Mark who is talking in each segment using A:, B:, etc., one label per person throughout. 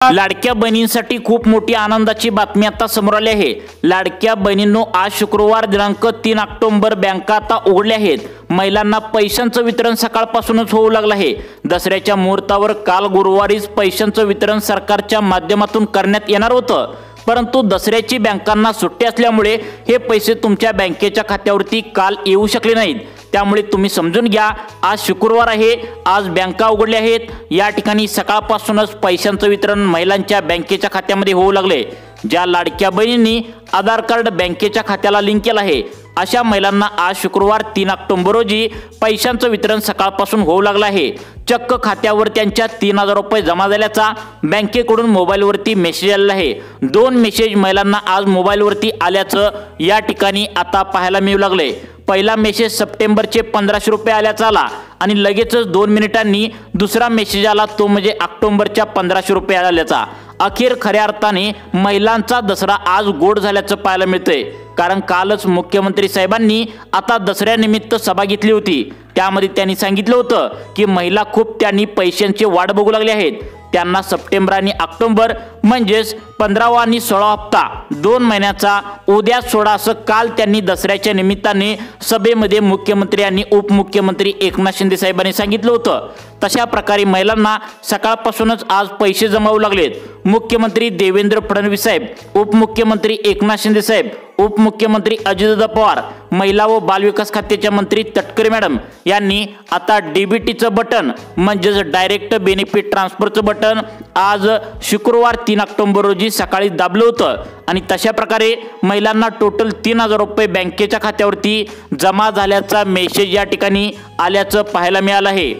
A: लाडक्या बहिणींसाठी खूप मोठी आनंदाची बातमी आता समोर आली आहे। लाडक्या बहिणींनो, आज शुक्रवार दिनांक 3 ऑक्टोबर बँका आता उघडल्या आहेत। महिलांना पैशांचं वितरण सकाळपासूनच होऊ लागलं आहे। दसऱ्याच्या मुहूर्तावर काल गुरुवारीच पैशांचं वितरण सरकारच्या माध्यमातून करण्यात येणार होतं, परंतु दसऱ्याची बँकांना सुट्टी असल्यामुळे हे पैसे तुमच्या बँकेच्या खात्यावरती काल येऊ शकले नाहीत। त्यामुळे तुम्ही समजून घ्या, आज शुक्रवार आहे, आज बँका उघडल्या आहेत। या ठिकाणी सकाळपासूनच पैशांचं वितरण महिलांच्या बँकेच्या खात्यामध्ये होऊ लागले। ज्या लाडक्या बहिणींनी आधार कार्ड बँकेच्या खात्याला लिंक केलं आहे अशा महिलांना आज शुक्रवार 3 ऑक्टोबर रोजी पैशांचं वितरण सकाळपासून होऊ लागलं आहे। चक्क खात्यावर त्यांच्या 3000 रुपये जमा झाल्याचा बँकेकडून मोबाईलवरती मेसेज आलेला आहे। 2 मेसेज महिलांना आज मोबाईलवरती आल्याचं या ठिकाणी आता पाहायला मिळू लागले। पहिला मेसेज सप्टेंबरचे 1500 रुपये आल्याचा आला आणि लगेचच 2 मिनिटांनी दुसरा मेसेज आला, तो म्हणजे ऑक्टोबरच्या 1500 रुपये आल्याचा। अखेर खऱ्या अर्थाने महिलांचा दसरा आज गोड झाल्याचं पाहायला मिळतंय, कारण कालच मुख्यमंत्री साहेबांनी आता दसऱ्यानिमित्त सभा घेतली होती। त्यामध्ये त्यांनी सांगितलं होतं की महिला खूप त्यांनी पैशांची वाट बघू लागले आहेत। त्यांना सप्टेंबर आणि ऑक्टोबर म्हणजेच 15वा आणि 16वा हप्ता 2 महिन्याचा उद्या सोडा असं काल त्यांनी दसऱ्याच्या निमित्ताने सभेमध्ये मुख्यमंत्री आणि उपमुख्यमंत्री एकनाथ शिंदे साहेबांनी सांगितलं होतं। तशा प्रकारे महिलांना सकाळपासूनच आज पैसे जमा होऊ लागलेत। मुख्यमंत्री देवेंद्र फडणवीस साहेब, उपमुख्यमंत्री एकनाथ शिंदे साहेब, उपमुख्यमंत्री अजितदादा पवार, महिला व बालविकास खात्याच्या मंत्री तटकरे मॅडम यांनी आता डीबीटीचं बटन म्हणजेच डायरेक्ट बेनिफिट ट्रान्सफरचं बटन आज शुक्रवार 3 ऑक्टोबर रोजी सकाळी दाबलं होतं आणि तशा प्रकारे महिलांना टोटल 3000 रुपये बँकेच्या खात्यावरती जमा झाल्याचा मेसेज या ठिकाणी आल्याचं पाहायला मिळालं आहे।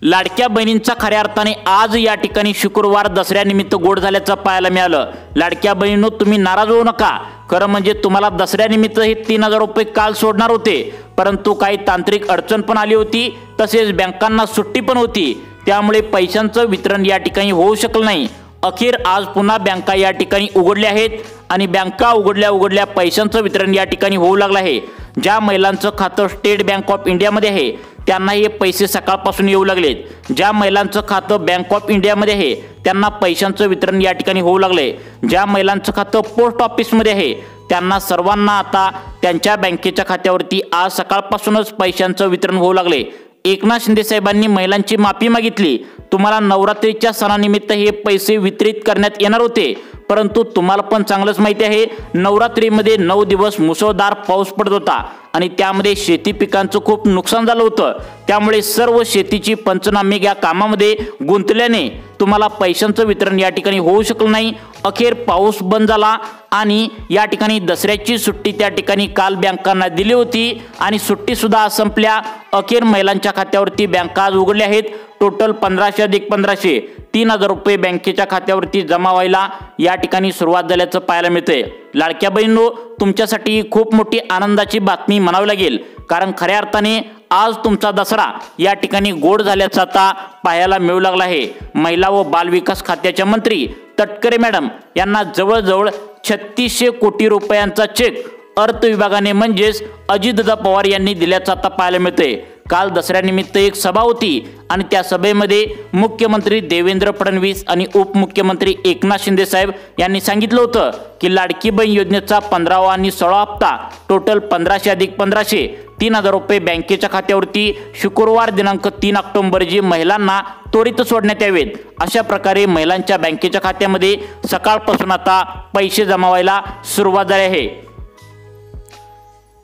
A: लाडक्या बहिणींचा खऱ्या अर्थाने आज या ठिकाणी शुक्रवार दसऱ्यानिमित्त गोड झाल्याचं पाहायला मिळालं। लाडक्या बहिणींनो, तुम्ही नाराज होऊ नका। खरं म्हणजे तुम्हाला दसऱ्यानिमित्त हे 3000 रुपये काल सोडणार होते, परंतु काही तांत्रिक अडचण पण आली होती, तसेच बँकांना सुट्टी पण होती, त्यामुळे पैशांचं वितरण या ठिकाणी होऊ शकलं नाही। अखेर आज पुन्हा बँका या ठिकाणी उघडल्या आहेत आणि बँका उघडल्या पैशांचं वितरण या ठिकाणी होऊ लागलं आहे। ज्या महिलांचं खातं स्टेट बँक ऑफ इंडियामध्ये आहे त्यांना हे पैसे सकाळपासून येऊ लागलेत। ज्या महिलांचं खातं बँक ऑफ इंडियामध्ये आहे त्यांना पैशांचं वितरण या ठिकाणी होऊ लागले। ज्या महिलांचं खातं पोस्ट ऑफिसमध्ये आहे त्यांना सर्वांना आता त्यांच्या बँकेच्या खात्यावरती आज सकाळपासूनच पैशांचं वितरण होऊ लागले। एकनाथ शिंदे साहेबांनी महिलांची माफी मागितली। तुम्हाला नवरात्रीच्या सणानिमित्त हे पैसे वितरित करण्यात येणार होते, परंतु तुम्हाला पण चांगलंच माहिती आहे, नवरात्रीमध्ये 9 दिवस मुसळधार पाऊस पडत होता आणि त्यामध्ये शेती पिकांचं खूप नुकसान झालं होतं। त्यामुळे सर्व शेतीची पंचनामे या कामामध्ये गुंतल्याने तुम्हाला पैशांचं वितरण या ठिकाणी होऊ शकलं नाही। अखेर पाऊस बंद झाला आणि या ठिकाणी दसऱ्याची सुट्टी त्या ठिकाणी काल बँकांना दिली होती आणि सुट्टी सुद्धा संपल्या। अखेर महिलांच्या खात्यावरती बँका आज उघडल्या आहेत। टोटल 1500 अधिक 1500 3000 रुपये बँकेच्या खात्यावरती जमा व्हायला या ठिकाणी सुरुवात झाल्याचं पाहायला मिळतंय। लाडक्या बहिणींनो, तुमच्यासाठी खूप मोठी आनंदाची बातमी म्हणावी लागेल, कारण खऱ्या अर्थाने आज तुमचा दसरा या ठिकाणी गोड झाल्याचा आता पाहायला मिळू लागला आहे। महिला व बालविकास खात्याच्या मंत्री तटकरे मॅडम यांना जवळजवळ 3600 कोटी रुपयांचा चेक अर्थ विभागाने म्हणजेच अजितदादा पवार यांनी दिल्याचं आता पाहायला मिळतंय। काल दसऱ्यानिमित्त एक सभा होती आणि त्या सभेमध्ये मुख्यमंत्री देवेंद्र फडणवीस आणि उपमुख्यमंत्री एकनाथ शिंदे साहेब यांनी सांगितलं होतं की लाडकी बहीण योजनेचा 15वा आणि 16वा हप्ता टोटल 1500 अधिक 1500 3000 रुपये बँकेच्या खात्यावरती शुक्रवार दिनांक 3 ऑक्टोबर रोजी महिलांना त्वरित सोडण्यात यावेत। अशा प्रकारे महिलांच्या बँकेच्या खात्यामध्ये सकाळपासून आता पैसे जमा व्हायला सुरुवात झाली आहे।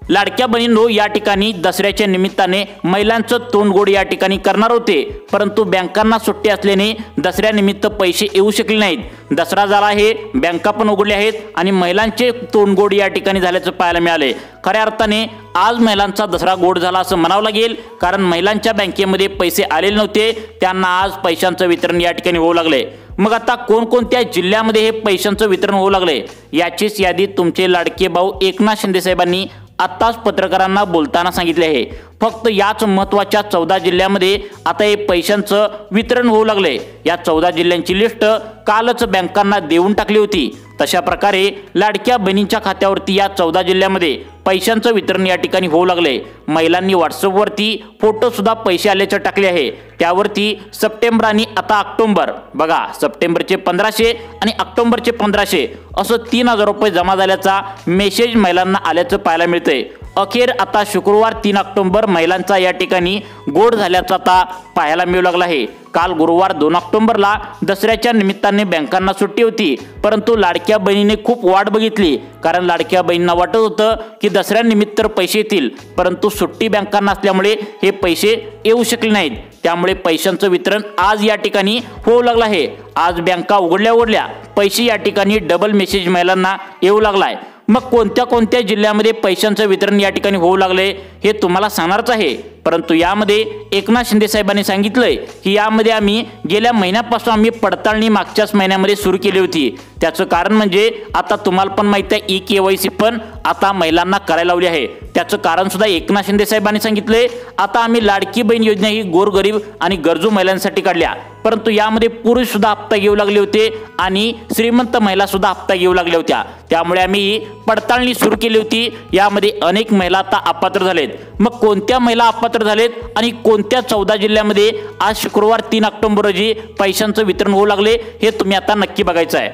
A: लाडक्या बहिणींनो, या ठिकाणी दसऱ्याच्या निमित्ताने महिलांचं तोंडगोड या ठिकाणी करणार होते, परंतु बँकांना सुट्टी असल्याने दसऱ्यानिमित्त पैसे येऊ शकले नाहीत। दसरा झाला आहे, बँका पण उघडल्या आहेत आणि महिलांचे तोंडगोड या ठिकाणी झाल्याचं पाहायला मिळाले। खऱ्या अर्थाने आज महिलांचा दसरा गोड झाला असं म्हणावं लागेल, कारण महिलांच्या बँकेमध्ये पैसे आलेले नव्हते, त्यांना आज पैशांचं वितरण या ठिकाणी होऊ लागले। मग आता कोणकोणत्या जिल्ह्यामध्ये हे पैशांचं वितरण होऊ लागले याचीच यादी तुमचे लाडके भाऊ एकनाथ शिंदे साहेबांनी आत्ताच पत्रकारांना बोलताना सांगितले आहे। फक्त याच महत्त्वाच्या 14 जिल्ह्यामध्ये आता हे पैशांचं वितरण होऊ लागले। या 14 जिल्ह्यांची लिस्ट कालच बँकांना देऊन टाकली होती। तशा प्रकारे लाडक्या बहिणींच्या खात्यावरती या 14 जिल्ह्यामध्ये पैशांचं वितरण या ठिकाणी होऊ लागले। महिलांनी व्हॉट्सअपवरती फोटो सुद्धा पैसे आल्याचे टाकले आहे। त्यावरती सप्टेंबर आणि आता ऑक्टोबर बघा, सप्टेंबरचे 1500 आणि ऑक्टोबरचे 1500 असं 3000 रुपये जमा झाल्याचा मेसेज महिलांना आल्याचं पाहायला मिळतंय। अखेर आता शुक्रवार 3 ऑक्टोबर महिलांचा या ठिकाणी गोड झाल्याचा आता पाहायला मिळू लागला आहे। काल गुरुवार 2 ऑक्टोबरला दसऱ्याच्या निमित्ताने बँकांना सुट्टी होती, परंतु लाडक्या बहिणीने खूप वाट बघितली, कारण लाडक्या बहिणींना वाटत होतं की दसऱ्यानिमित्त पैसे येतील, परंतु सुट्टी बँकांना असल्यामुळे हे पैसे येऊ शकले नाहीत। त्यामुळे पैशांचं वितरण आज या ठिकाणी होऊ लागलं आहे। आज बँका उघडल्या पैसे या ठिकाणी डबल मेसेज महिलांना येऊ लागलाय। मग कोणत्या कोणत्या जिल्ह्यामध्ये पैशांचं वितरण या ठिकाणी होऊ लागले हे तुम्हाला सांगणारच आहे। परंतु यामध्ये एकनाथ शिंदे साहेबांनी सांगितलंय की यामध्ये आम्ही गेल्या महिन्यापासून आम्ही पडताळणी मागच्याच महिन्यामध्ये सुरू केली होती। त्याचं कारण म्हणजे आता तुम्हाला पण माहिती आहे ई-केवायसी पण आता महिलांना करायला लावली आहे। त्याचं कारण सुद्धा एकनाथ शिंदे साहेबांनी सांगितलंय, आता आम्ही लाडकी बहीण योजना ही गोरगरीब आणि गरजू महिलांसाठी काढल्या, परंतु यामध्ये पुरुष सुद्धा हप्ता घेऊ लागले होते आणि श्रीमंत महिला सुद्धा हप्ता घेऊ लागल्या होत्या। त्यामुळे आम्ही पडताळणी सुरू केली होती। यामध्ये अनेक महिला आता अपात्र झालेत। मग कोणत्या महिला अपात्र झालेत आणि कोणत्या 14 जिल्ह्यामध्ये आज शुक्रवार 3 ऑक्टोबर रोजी पैशांचं वितरण होऊ लागले हे तुम्ही आता नक्की बघायचं आहे।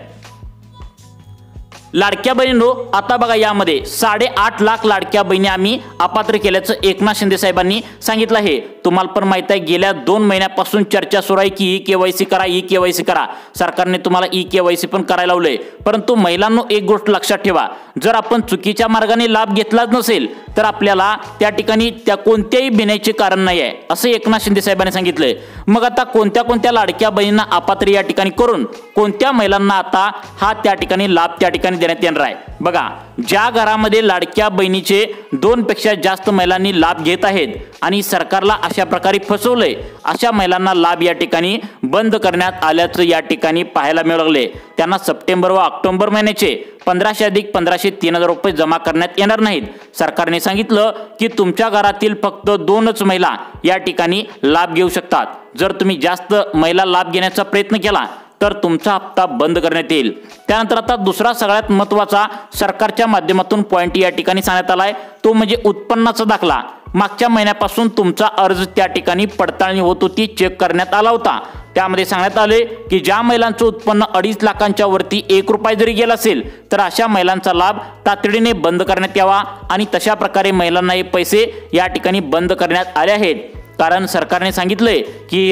A: लाडक्या बहिणींनो, आता बघा यामध्ये 8.5 लाख लाडक्या बहिणी आम्ही अपात्र केल्याचं एकनाथ शिंदे साहेबांनी सांगितलं आहे। तुम्हाला पण माहिती आहे गेल्या 2 महिन्यापासून चर्चा सुरू आहे की ई-केवायसी करा, ई-केवायसी करा। सरकारने तुम्हाला ई-केवायसी पण करायला लावलंय, परंतु महिलांनो एक गोष्ट लक्षात ठेवा, जर आपण चुकीच्या मार्गाने लाभ घेतलाच नसेल तर आपल्याला त्या ठिकाणी त्या कोणत्याही भिण्याचे कारण नाही आहे, असं एकनाथ शिंदे साहेबांनी सांगितलंय। मग आता कोणत्या कोणत्या लाडक्या बहिणींना अपात्र या ठिकाणी करून कोणत्या महिलांना आता हा त्या ठिकाणी लाभ त्या ठिकाणी देण्यात येणार आहे? बघा, ज्या घरामध्ये लाडक्या बहिणीचे 2 पेक्षा जास्त महिलांनी लाभ घेत आहेत आणि सरकारला अशा प्रकारे फसवलंय, अशा महिलांना लाभ या ठिकाणी बंद करण्यात आल्याचं या ठिकाणी पाहायला मिळू लागले। त्यांना सप्टेंबर व ऑक्टोबर महिन्याचे 1500 अधिक 1500 3000 रुपये जमा करण्यात येणार नाहीत। सरकारने सांगितलं की तुमच्या घरातील फक्त 2च महिला या ठिकाणी लाभ घेऊ शकतात। जर तुम्ही जास्त महिला लाभ घेण्याचा प्रयत्न केला तर तुमचा हप्ता बंद करण्यात येईल। त्यानंतर आता दुसरा सगळ्यात महत्त्वाचा सरकारच्या माध्यमातून पॉइंट या ठिकाणी सांगण्यात आलाय, तो म्हणजे उत्पन्नाचा दाखला। मागच्या महिन्यापासून तुमचा अर्ज त्या ठिकाणी पडताळणी होत होती, चेक करण्यात आला होता। त्यामध्ये सांगण्यात आले की ज्या महिलांचं उत्पन्न 2.5 लाखांच्या वरती 1 रुपया जरी गेला असेल तर अशा महिलांचा लाभ तातडीने बंद करण्यात यावा आणि तशा प्रकारे महिलांना हे पैसे या ठिकाणी बंद करण्यात आले आहेत। कारण सरकारने सांगितलंय की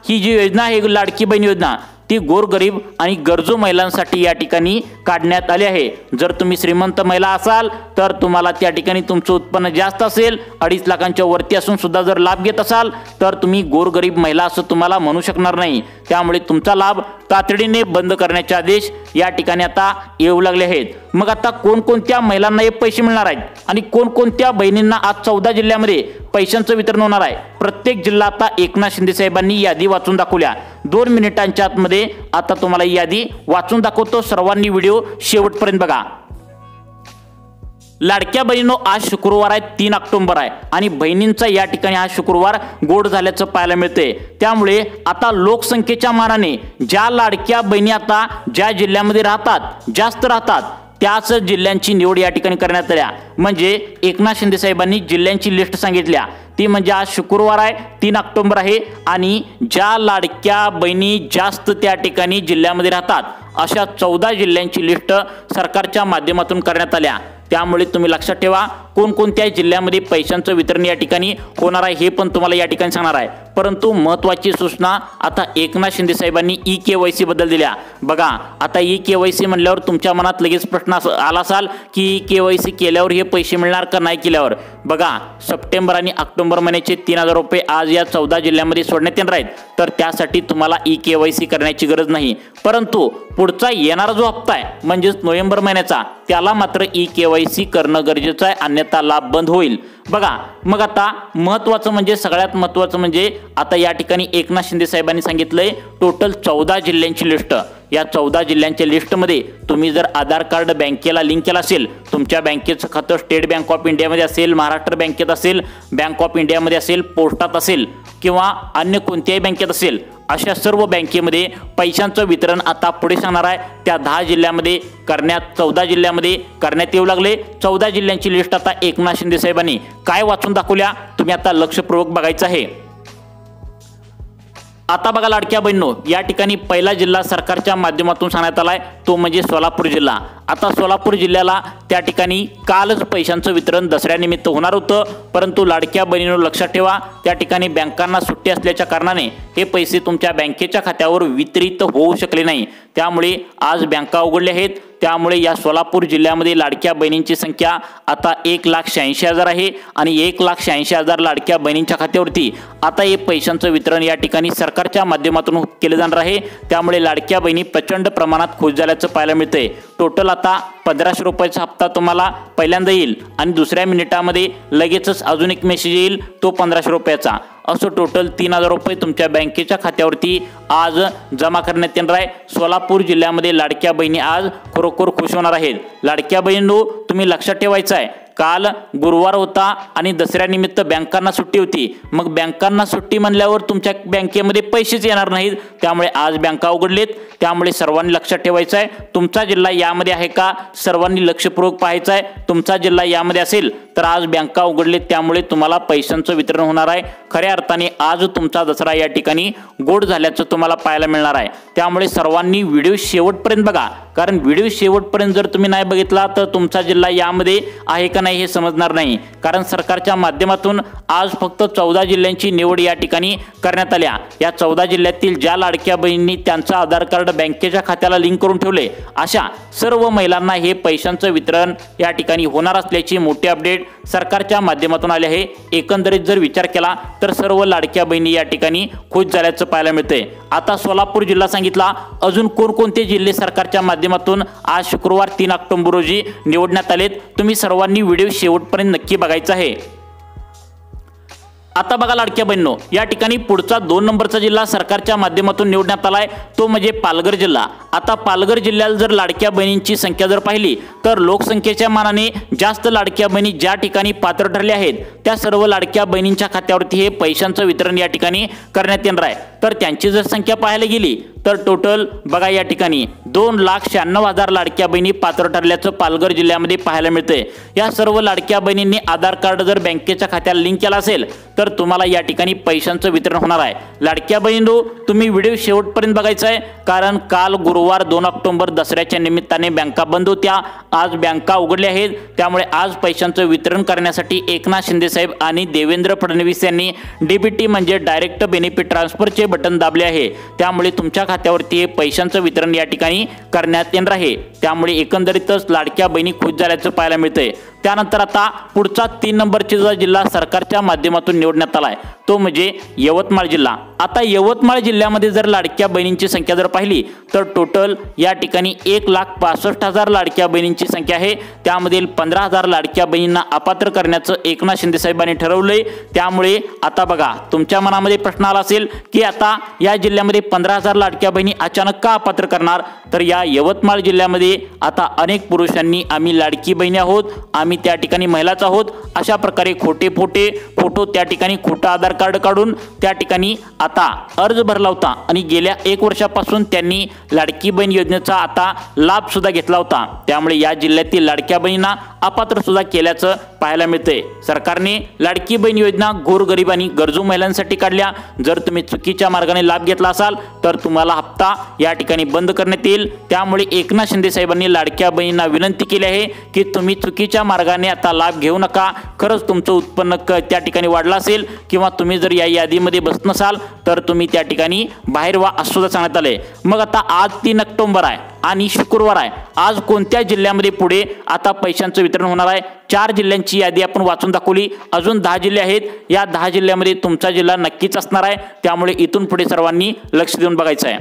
A: ही जी योजना आहे लाडकी बहीण योजना ती गोरगरीब आणि गरजू महिलांसाठी या ठिकाणी काढण्यात आली आहे। जर तुम्ही श्रीमंत महिला असाल तर तुम्हाला त्या ठिकाणी तुमचं उत्पन्न जास्त असेल, 2.5 लाखांच्या वरती असून सुद्धा जर लाभ घेत असाल तर तुम्ही गोरगरीब महिला असं तुम्हाला म्हणू शकणार नाही। त्यामुळे तुमचा लाभ तातडीने बंद करण्याचे आदेश या ठिकाणी आता येऊ लागले आहेत। मग आता कोणकोणत्या महिलांना हे पैसे मिळणार आहेत आणि कोणकोणत्या बहिणींना आज 14 जिल्ह्यामध्ये पैशांचं वितरण होणार आहे? प्रत्येक जिल्हा आता एकनाथ शिंदे साहेबांनी यादी वाचून दाखवल्या। 2 मिनिटांच्या आतमध्ये आता तुम्हाला यादी वाचून दाखवतो, सर्वांनी व्हिडिओ शेवटपर्यंत बघा। लाडक्या बहिणींनो, आज शुक्रवार आहे, 3 ऑक्टोबर आहे आणि बहिणींचा या ठिकाणी हा शुक्रवार गोड झाल्याचं पाहायला मिळते। त्यामुळे आता लोकसंख्येच्या मानाने ज्या लाडक्या बहिणी आता ज्या जिल्ह्यामध्ये राहतात, जास्त राहतात, त्याच जिल्ह्यांची निवड या ठिकाणी करण्यात आल्या। म्हणजे एकनाथ शिंदे साहेबांनी जिल्ह्यांची लिस्ट सांगितल्या, ती म्हणजे आज शुक्रवार आहे, 3 ऑक्टोबर आहे आणि ज्या लाडक्या बहिणी जास्त त्या ठिकाणी जिल्ह्यामध्ये राहतात अशा 14 जिल्ह्यांची लिस्ट सरकारच्या माध्यमातून करण्यात आल्या। त्यामुळे तुम्ही लक्षात ठेवा कोणकोणत्या जिल्ह्यामध्ये पैशांचं वितरण या ठिकाणी होणार आहे हे पण तुम्हाला या ठिकाणी सांगणार आहे। परंतु महत्त्वाची सूचना आता एकनाथ शिंदे साहेबांनी ई-केवायसी बद्दल दिल्या। बघा, आता ई-केवायसी म्हणल्यावर तुमच्या मनात लगेच प्रश्न आला असाल की ई-केवायसी केल्यावर हे पैसे मिळणार का नाही केल्यावर? बघा, सप्टेंबर आणि ऑक्टोबर महिन्याचे 3000 रुपये आज या 14 जिल्ह्यामध्ये सोडण्यात येणार आहेत, तर त्यासाठी तुम्हाला ई-केवायसी करण्याची गरज नाही। परंतु पुढचा येणारा जो हप्ता आहे म्हणजेच नोव्हेंबर महिन्याचा, त्याला मात्र ई-केवायसी करणं गरजेचं आहे, अन्यथा लाभ बंद होईल। बघा, मग आता महत्त्वाचं म्हणजे सगळ्यात महत्त्वाचं म्हणजे आता या ठिकाणी एकनाथ शिंदे साहेबांनी सांगितलंय टोटल 14 जिल्ह्यांची लिस्ट। या 14 जिल्ह्यांच्या लिस्टमध्ये तुम्ही जर आधार कार्ड बँकेला लिंक केला असेल, तुमच्या बँकेचं खातं स्टेट बँक ऑफ इंडियामध्ये असेल, महाराष्ट्र बँकेत असेल, बँक ऑफ इंडियामध्ये असेल, पोस्टात असेल किंवा अन्य कोणत्याही बँकेत असेल, अशा सर्व बँकेमध्ये पैशांचं वितरण आता पुढे सांगणार आहे. त्या 10 जिल्ह्यामध्ये 14 जिल्ह्यामध्ये करण्यात येऊ लागले. 14 जिल्ह्यांची लिस्ट आता एकनाथ शिंदे साहेबांनी काय वाचून दाखवल्या तुम्ही आता लक्षपूर्वक बघायचं आहे. आता बघा लाडक्या बहिणींनो, या ठिकाणी पहिला जिल्हा सरकारच्या माध्यमातून सांगण्यात आलाय तो म्हणजे सोलापूर जिल्हा. आता सोलापूर जिल्ह्याला त्या ठिकाणी कालच पैशांचं वितरण दसऱ्यानिमित्त होणार होतं, परंतु लाडक्या बहिणींनो लक्षात ठेवा, त्या ठिकाणी बँकांना सुट्टी असल्याच्या कारणाने हे पैसे तुमच्या बँकेच्या खात्यावर वितरित होऊ शकले नाही. त्यामुळे आज बँका उघडल्या आहेत. त्यामुळे या सोलापूर जिल्ह्यामध्ये लाडक्या बहिणींची संख्या आता 1,86,000 आहे आणि 1,86,000 लाडक्या बहिणींच्या खात्यावरती आता हे पैशांचं वितरण या ठिकाणी सरकारच्या माध्यमातून केले जाणार आहे. त्यामुळे लाडक्या बहिणी प्रचंड प्रमाणात खुश झाल्याचं पाहायला मिळतंय. टोटल आता 1500 रुपयाचा हप्ता तुम्हाला पहिल्यांदा येईल आणि दुसऱ्या मिनिटामध्ये लगेचच अजून एक मेसेज येईल तो 1500 रुपयाचा. असं टोटल 3000 रुपये तुमच्या बँकेच्या खात्यावरती आज जमा करण्यात येणार आहे. सोलापूर जिल्ह्यामध्ये लाडक्या बहिणी आज खरोखर खुश होणार आहेत. लाडक्या बहिणींनो तुम्ही लक्षात ठेवायचं आहे, काल गुरुवार होता आणि दसऱ्यानिमित्त बँकांना सुट्टी होती. मग बँकांना सुट्टी म्हणल्यावर तुमच्या बँकेमध्ये पैसेच येणार नाहीत. त्यामुळे आज बँका उघडलेत. त्यामुळे सर्वांनी लक्षात ठेवायचं आहे, तुमचा जिल्हा यामध्ये आहे का सर्वांनी लक्षपूर्वक पाहायचं आहे. तुमचा जिल्हा यामध्ये असेल तर आज बँका उघडलेत, त्यामुळे तुम्हाला पैशांचं वितरण होणार आहे. खऱ्या अर्थाने आज तुमचा दसरा या ठिकाणी गोड झाल्याचं तुम्हाला पाहायला मिळणार आहे. त्यामुळे सर्वांनी व्हिडिओ शेवटपर्यंत बघा, कारण व्हिडिओ शेवटपर्यंत जर तुम्ही नाही बघितला तर तुमचा जिल्हा यामध्ये आहे का नाही हे समजणार नाही. कारण सरकारच्या माध्यमातून आज फक्त 14 जिल्ह्यांची निवड या ठिकाणी करण्यात आल्या. या 14 जिल्ह्यातील ज्या लाडक्या बहिणींनी त्यांचं आधार कार्ड बँकेच्या खात्याला लिंक करून ठेवले अशा सर्व महिलांना हे पैशांचं वितरण या ठिकाणी होणार असल्याची मोठी अपडेट सरकारच्या माध्यमातून आले आहे. एकंदरीत जर विचार केला तर सर्व लाडक्या बहिणी या ठिकाणी खुश झाल्याचं पाहायला मिळतंय. आता सोलापूर जिल्हा सांगितला, अजून कोणकोणते जिल्हे सरकारच्या माध्यमातून आज शुक्रवार 3 ऑक्टोबर रोजी निवडण्यात आलेत तुम्ही सर्वांनी व्हिडिओ शेवटपर्यंत नक्की बघायचा आहे. आता बघा लाडक्या बहिणींनो, या ठिकाणी पुढचा 2 नंबरचा जिल्हा सरकारच्या माध्यमातून निवडण्यात आलाय तो म्हणजे पालघर जिल्हा. आता पालघर जिल्ह्याला जर लाडक्या बहिणींची संख्या जर पाहिली तर लोकसंख्येच्या मानाने जास्त लाडक्या बहिणी ज्या ठिकाणी पात्र ठरल्या आहेत त्या सर्व लाडक्या बहिणींच्या खात्यावरती हे पैशांचं वितरण या ठिकाणी करण्यात येणार आहे. तर त्यांची जर संख्या पाहायला गेली तर टोटल बघा या ठिकाणी 2,96,000 लाडक्या बहिणी पात्र ठरल्याचं पालघर जिल्ह्यामध्ये पाहायला मिळतंय. या सर्व लाडक्या बहिणींनी आधार कार्ड जर बँकेच्या खात्याला लिंक केला असेल तर तुम्हाला या ठिकाणी पैशांचं वितरण होणार आहे. लाडक्या बहिणींनो तुम्ही व्हिडिओ शेवटपर्यंत बघायचा आहे, कारण काल गुरुवार 2 ऑक्टोबर दसऱ्याच्या निमित्ताने बँका बंद होत्या. आज बँका उघडल्या आहेत. त्यामुळे आज पैशांचं वितरण करण्यासाठी एकनाथ शिंदे साहेब आणि देवेंद्र फडणवीस यांनी डीबीटी म्हणजे डायरेक्ट बेनिफिट ट्रान्सफरचे बटन दाबले आहे. त्यामुळे तुमच्या खात्यावरती पैशांचं वितरण या ठिकाणी करण्यात येणार आहे. त्यामुळे एकंदरीतच लाडक्या बहिणी खुश झाल्याचं पाहायला मिळतंय. त्यानंतर आता पुढचा 3 नंबरचा जिल्हा सरकारच्या माध्यमातून निवडण्यात आलाय तो म्हणजे यवतमाळ जिल्हा. आता यवतमाळ जिल्ह्यामध्ये जर लाडक्या बहिणींची संख्या जर पाहिली तर टोटल या ठिकाणी 1,65,000 लाडक्या बहिणींची संख्या आहे. त्यामधील 15,000 लाडक्या बहिणींना अपात्र करण्याचं एकनाथ शिंदे साहेबांनी ठरवलंय. त्यामुळे आता बघा तुमच्या मनामध्ये प्रश्न आला असेल की आता या जिल्ह्यामध्ये 15,000 लाडक्या बहिणी अचानक का अपात्र करणार. तर या यवतमाळ जिल्ह्यामध्ये आता अनेक पुरुषांनी आम्ही लाडकी बहिणी आहोत, आम्ही त्या ठिकाणी महिलाच आहोत अशा प्रकारे खोटे फोटो त्या ठिकाणी खोटा आधार कार्ड काढून त्या ठिकाणी आता अर्ज भरला होता आणि गेल्या 1 वर्षापासून त्यांनी लाडकी बहीण योजनेचा आता लाभ सुद्धा घेतला होता. त्यामुळे या जिल्ह्यातील लाडक्या बहिणींना अपात्र सुद्धा केल्याचं पाहायला मिळतंय. सरकारने लाडकी बहीण योजना गोरगरीब आणि गरजू महिलांसाठी काढल्या. जर तुम्ही चुकीच्या मार्गाने लाभ घेतला असाल तर तुम्हाला हप्ता या ठिकाणी बंद करण्यात येईल. त्यामुळे एकनाथ शिंदे साहेबांनी लाडक्या बहिणींना विनंती केली आहे की तुम्ही चुकीच्या मार्गाने आता लाभ घेऊ नका. खरंच तुमचं उत्पन्न त्या ठिकाणी वाढलं असेल किंवा तुम्ही जर या यादीमध्ये बसत नसाल तर तुम्ही त्या ठिकाणी बाहेर व्हा असं सुद्धा सांगण्यात आलंय. मग आता आज 3 ऑक्टोबर आहे आणि शुक्रवार आहे. आज कोणत्या जिल्ह्यामध्ये पुढे आता पैशांचं वितरण होणार आहे. 4 जिल्ह्यांची यादी आपण वाचून दाखवली. अजून 10 जिल्हे आहेत. या 10 जिल्ह्यामध्ये तुमचा जिल्हा नक्कीच असणार आहे. त्यामुळे इथून पुढे सर्वांनी लक्ष देऊन बघायचं आहे.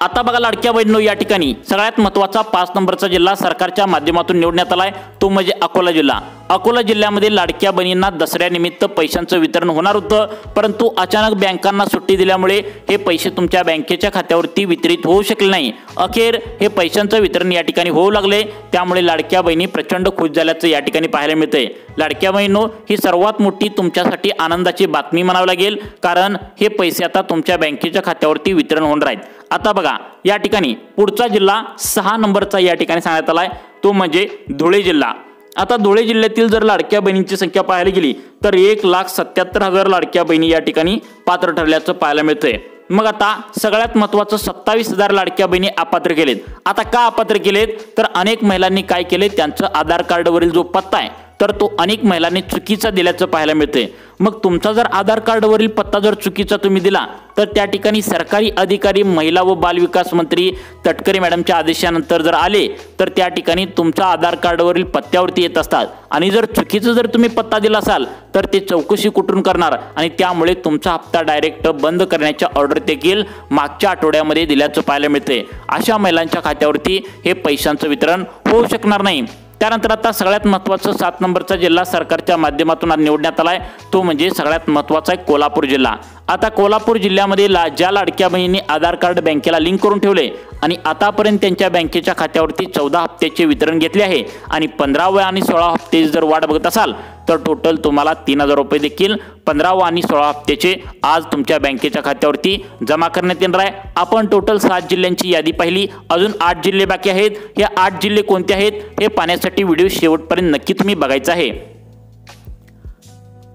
A: आता बघा लाडक्या बहिणींनो, या ठिकाणी सगळ्यात महत्त्वाचा 5 नंबरचा जिल्हा सरकारच्या माध्यमातून निवडण्यात आलाय, तो म्हणजे अकोला जिल्हा. अकोला जिल्ह्यामध्ये लाडक्या बहिणींना दसऱ्यानिमित्त पैशांचं वितरण होणार होतं, परंतु अचानक बँकांना सुट्टी दिल्यामुळे हे पैसे तुमच्या बँकेच्या खात्यावरती वितरित होऊ शकले नाही. अखेर हे पैशांचं वितरण या ठिकाणी होऊ लागले, त्यामुळे लाडक्या बहिणी प्रचंड खुश झाल्याचं या ठिकाणी पाहायला मिळतंय. लाडक्या बहिणींनो, ही सर्वात मोठी तुमच्यासाठी आनंदाची बातमी म्हणावी लागेल, कारण हे पैसे आता तुमच्या बँकेच्या खात्यावरती वितरण होणार आहेत. आता बघा या ठिकाणी पुढचा जिल्हा 6 नंबरचा या ठिकाणी सांगण्यात आलाय, तो म्हणजे धुळे जिल्हा. आता धुळे जिल्ह्यातील जर लाडक्या बहिणींची संख्या पाहायला गेली तर 1,77,000 लाडक्या बहिणी या ठिकाणी पात्र ठरल्याचं पाहायला मिळतंय. मग आता सगळ्यात महत्त्वाचं 27,000 लाडक्या बहिणी अपात्र केलेत. आता का अपात्र केलेत तर अनेक महिलांनी काय केले, त्यांचं आधार कार्डवरील जो पत्ता आहे तर तो अनेक महिलांनी चुकीचा दिल्याचं पाहायला मिळते. मग तुमचा जर आधार कार्डवरील पत्ता जर चुकीचा तुम्ही दिला तर त्या ठिकाणी सरकारी अधिकारी महिला व बालविकास मंत्री तटकरे मॅडमच्या आदेशानंतर जर आले तर त्या ठिकाणी तुमचा आधार कार्डवरील पत्त्यावरती येत असतात, आणि जर चुकीचं जर तुम्ही पत्ता दिला असाल तर ते चौकशी कुठून करणार, आणि त्यामुळे तुमचा हप्ता डायरेक्ट बंद करण्याच्या ऑर्डर देखील मागच्या आठवड्यामध्ये दिल्याचं पाहायला मिळते. अशा महिलांच्या खात्यावरती हे पैशांचं वितरण होऊ शकणार नाही. त्यानंतर आता सगळ्यात महत्त्वाचं 7 नंबरचा जिल्हा सरकारच्या माध्यमातून निवडण्यात आलाय, तो म्हणजे सगळ्यात महत्त्वाचा आहे कोल्हापूर जिल्हा. आता कोल्हापूर जिल्ह्यामध्ये ज्या लाडक्या बहिणींनी आधार कार्ड बँकेला लिंक करून ठेवले आणि आतापर्यंत त्यांच्या बँकेच्या खात्यावरती 14 हप्त्याचे वितरण घेतले आहे आणि 15 आणि 16 हप्ते जर वाट बघत असाल तर टोटल तुम्हाला 3,000 रुपये देखील 15 आणि 16 हप्त्याचे आज तुमच्या बँकेच्या खात्यावरती जमा करण्यात येणार आहे. आपण टोटल 7 जिल्ह्यांची यादी पाहिली, अजून 8 जिल्हे बाकी आहेत. हे 8 जिल्हे कोणते आहेत हे पाहण्यासाठी व्हिडिओ शेवटपर्यंत नक्की तुम्ही बघायचा आहे.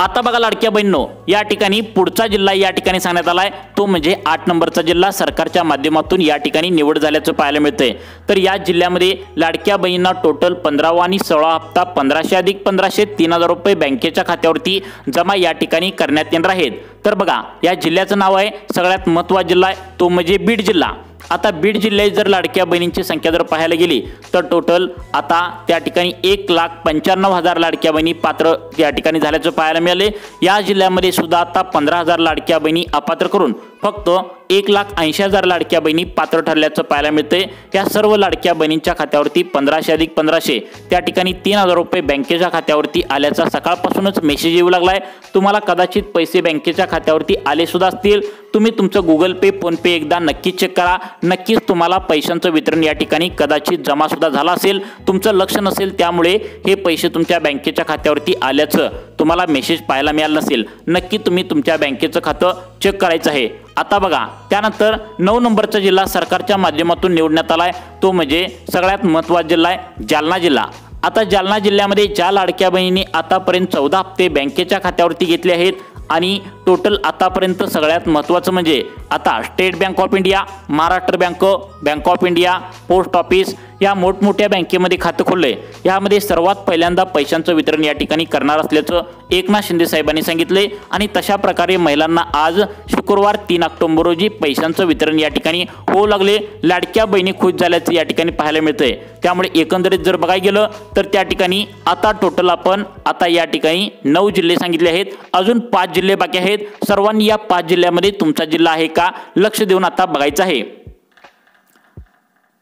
A: आता बघा लाडक्या बहिणींनो, या ठिकाणी पुढचा जिल्हा या ठिकाणी सांगण्यात आलाय, तो म्हणजे 8 नंबरचा जिल्हा सरकारच्या माध्यमातून या ठिकाणी निवड झाल्याचं पाहायला मिळतंय. तर या जिल्ह्यामध्ये लाडक्या बहिणींना टोटल 15 आणि 16 हप्ता 1500 अधिक 1500 3,000 रुपये बँकेच्या खात्यावरती जमा या ठिकाणी करण्यात येणार आहेत. तर बघा या जिल्ह्याचं नाव आहे, सगळ्यात महत्त्वाचा जिल्हा आहे तो म्हणजे बीड जिल्हा. आता बीड जिल्ह्यात जर लाडक्या बहिणींची संख्या जर पाहायला गेली तर टोटल आता त्या ठिकाणी 1,95,000 लाडक्या बहिणी पात्र या ठिकाणी झाल्याचं पाहायला मिळाले. या जिल्ह्यामध्ये सुद्धा आता 15,000 लाडक्या बहिणी अपात्र करून फक्त 1,80,000 लाडक्या बहिणी पात्र ठरल्याचं पाहायला मिळते. या सर्व लाडक्या बहिणींच्या खात्यावरती 1500 अधिक 1500 त्या ठिकाणी 3,000 रुपये बँकेच्या खात्यावरती आल्याचा सकाळपासूनच मेसेज येऊ लागलाय. तुम्हाला कदाचित पैसे बँकेच्या खात्यावरती आले सुद्धा असतील. तुम्ही तुमचं गुगल पे फोन पे एकदा नक्की चेक करा, नक्कीच तुम्हाला पैशांचं वितरण या ठिकाणी कदाचित जमा सुद्धा झाला असेल, तुमचं लक्ष नसेल, त्यामुळे हे पैसे तुमच्या बँकेच्या खात्यावरती आल्याचं तुम्हाला मेसेज पाहायला मिळालं नसेल. नक्की तुम्ही तुमच्या बँकेचं खातं चेक करायचं आहे. आता बघा त्यानंतर 9 नंबरचा जिल्हा सरकारच्या माध्यमातून निवडण्यात आलाय, तो म्हणजे सगळ्यात महत्त्वाचा जिल्हा आहे जालना जिल्हा. आता जालना जिल्ह्यामध्ये ज्या लाडक्या बहिणींनी आतापर्यंत 14 हप्ते बँकेच्या खात्यावरती घेतले आहेत आणि टोटल आतापर्यंत सगळ्यात महत्त्वाचं म्हणजे आता state bank of India, Maharashtra bank, bank of India, post office या मोठमोठ्या बँकेमध्ये खातं खोलले. यामध्ये सर्वात पहिल्यांदा पैशांचं वितरण या ठिकाणी करणार असल्याचं एकनाथ शिंदे साहेबांनी सांगितले आणि तशा प्रकारे महिलांना आज शुक्रवार 3 ऑक्टोबर रोजी पैशांचं वितरण या ठिकाणी होऊ लागले. लाडक्या बहिणी खुश झाल्याचं या ठिकाणी पाहायला मिळतंय. त्यामुळे एकंदरीत जर बघायला गेलं तर त्या ठिकाणी आता टोटल आपण आता या ठिकाणी 9 जिल्हे सांगितले आहेत, अजून 5 जिल्हे बाकी आहेत. सर्वांनी या 5 जिल्ह्यामध्ये तुमचा जिल्हा आहे का लक्ष देऊन आता बघायचं आहे.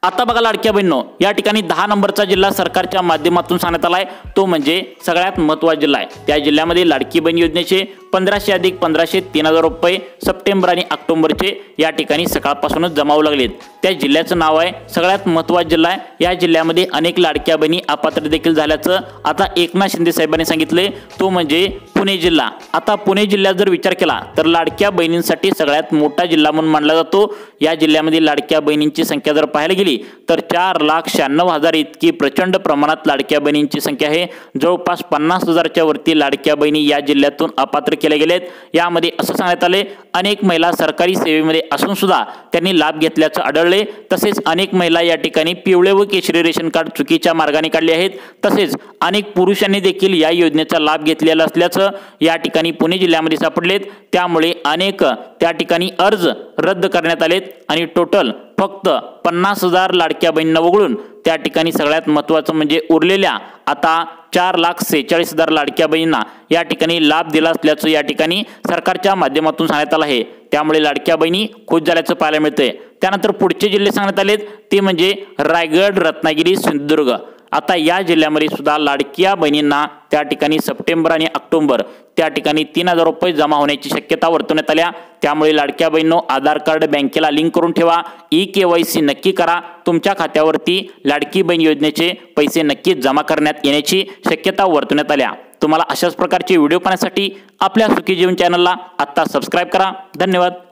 A: आता बघा लाडक्या बहिणींनो, या ठिकाणी 10 नंबरचा जिल्हा सरकारच्या माध्यमातून सांगण्यात आलाय, तो म्हणजे सगळ्यात महत्त्वाचा जिल्हा आहे. त्या जिल्ह्यामध्ये लाडकी बहीण योजनेचे 1500 अधिक 1500 3,000 रुपये सप्टेंबर आणि ऑक्टोबरचे या ठिकाणी सकाळपासूनच जमा होऊ लागलेत. त्या जिल्ह्याचं नाव आहे, सगळ्यात महत्त्वाचा जिल्हा आहे. या जिल्ह्यामध्ये अनेक लाडक्या बहिणी अपात्र देखील झाल्याचं आता एकनाथ शिंदे साहेबांनी सांगितले, तो म्हणजे पुणे जिल्हा. आता पुणे जिल्ह्यात जर विचार केला तर लाडक्या बहिणींसाठी सगळ्यात मोठा जिल्हा म्हणून मानला जातो. या जिल्ह्यामध्ये लाडक्या बहिणींची संख्या जर पाहायला गेली तर 4,96,000 इतकी प्रचंड प्रमाणात लाडक्या बहिणींची संख्या आहे. जवळपास 50,000च्या वरती लाडक्या बहिणी या जिल्ह्यातून अपात्र केल्या गेलेत. यामध्ये असं सांगण्यात आले, अनेक महिला सरकारी सेवेमध्ये असून सुद्धा त्यांनी लाभ घेतल्याचं आढळले. तसेच अनेक महिला या ठिकाणी पिवळे व केशरी रेशन कार्ड चुकीच्या मार्गाने काढले आहेत. तसेच अनेक पुरुषांनी देखील या योजनेचा लाभ घेतलेला असल्याचं या ठिकाणी पुणे जिल्ह्यामध्ये सापडलेत. त्यामुळे अनेक त्या ठिकाणी अर्ज रद्द करण्यात आलेत आणि टोटल फक्त 50,000 लाडक्या बहिणींना वगळून त्या ठिकाणी सगळ्यात महत्त्वाचं म्हणजे उरलेल्या आता 4,46,000 लाडक्या बहिणींना या ठिकाणी लाभ दिला असल्याचं या ठिकाणी सरकारच्या माध्यमातून सांगण्यात आलं आहे। त्यामुळे लाडक्या बहिणी खुश झाल्याचं पाहायला मिळतंय। त्यानंतर पुढचे जिल्हे सांगण्यात आलेत ते म्हणजे रायगड, रत्नागिरी, सिंधुदुर्ग। आता या जिल्ह्यामध्ये सुद्धा लाडक्या बहिणींना त्या ठिकाणी सप्टेंबर आणि ऑक्टोबर त्या ठिकाणी 3,000 रुपये जमा होण्याची शक्यता वर्तवण्यात आल्या। त्यामुळे लाडक्या बहिणींनो आधार कार्ड बँकेला लिंक करून ठेवा, ई-KYC नक्की करा, तुमच्या खात्यावरती लाडकी बहीण योजनेचे पैसे नक्कीच जमा करण्यात येण्याची शक्यता वर्तवण्यात आल्या। तुम्हाला अशाच प्रकारचे व्हिडिओ पाहण्यासाठी आपल्या सुखी जीवन चॅनलला आत्ता सबस्क्राइब करा। धन्यवाद।